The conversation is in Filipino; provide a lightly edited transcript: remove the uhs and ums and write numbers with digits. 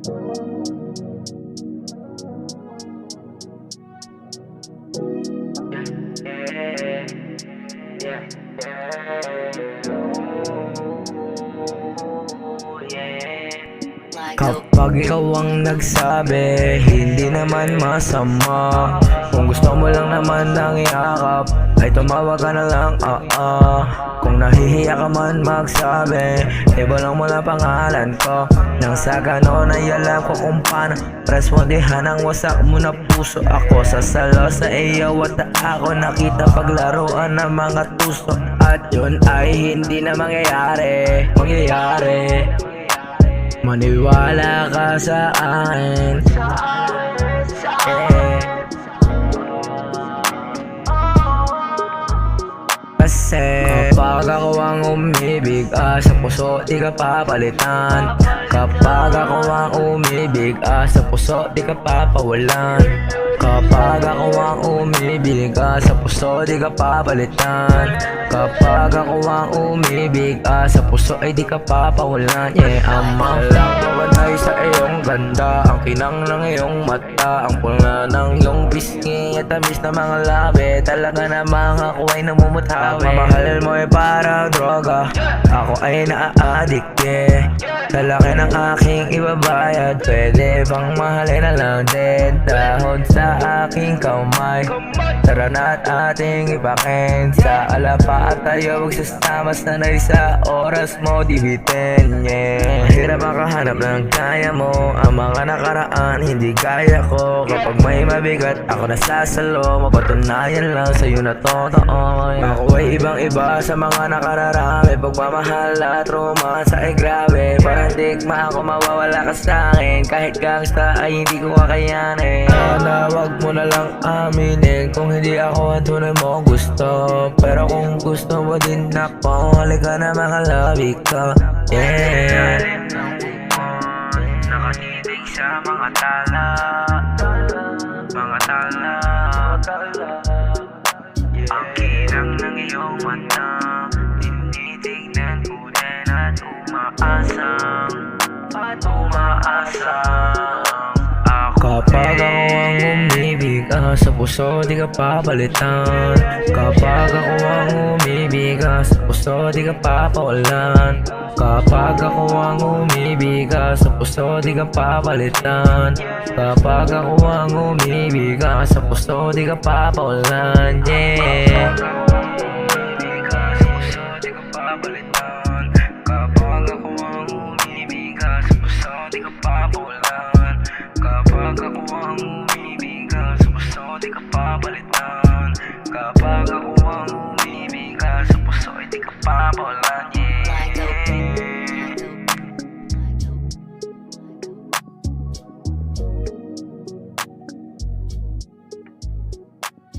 Kapag ikaw ang nagsabi, hindi naman masama. Kung gusto mo lang naman ng yakap, ay tumawag ka na lang, Kung nahihiya ka man magsabi, ibalang mo na pangalan ko. Nang sa ganon ay alam ko kung paano respondihan ang wasak mo na puso. Ako sasalo sa iyo at ako nakita paglaruan ng mga tuso. At yun ay hindi na mangyayari. Maniwala ka sa akin, Kasi kapag ako ang umibig, sa puso di ka papalitan. Kapag ako ang umibig, sa puso di ka papawalan. Kapag ako ang umibig, sa puso di ka papalitan. Kapag ako ang umibig, sa puso ay di ka papawalan. Ang mga pabanay sa iyong ganda, ang kinang ng iyong mata, ang pula ng iyong pisngi at tamis na mga labi. Talaga namang ako ay namumuthawi. Mamahal mo ay parang droga, ako ay naa-addict, Sa laki ng aking ibabayad, pwede bang mahalin na lang din. Dahon sa aking kamay, tara na't ating ipakin. Sa alapa at tayo magsasama, sanay sa oras mo dibitin, Mahirap makahanap ng kaya mo, ang mga nakaraan hindi kaya ko. Kapag may mabigat ako nasasalo, mapatunayan lang sa'yo na totoo. Ako ay ibang iba sa mga nakararami, pagmamahal at romansa ay grabe. Parang digma ako mawawala ka sa'kin, kahit gangsta ay hindi ko kakayanin. Sana wag mo na lang aminin kung hindi ako ang tunay mo gusto. Pero kung gusto mo din ako, halika na mga labi ka, Nakatitig sa mga tala, Ang kinang ng iyong mata, tinitignan ko din at umaasang Kapag ako ang umibig, sa puso di ka papalitan. Kapag ako ang umibig, sa puso di ka papawalan. Kapag ako ang umibig, sa puso di ka papalitan. Kapag ako ang umibig, sa puso di ka papawalan, Kapag ako ang umibig, sa puso di ka papawalan. Kapag ako ang umibig, sa puso di ka papalitan. Kapag ako ang umibig, sa puso di ka papawalan,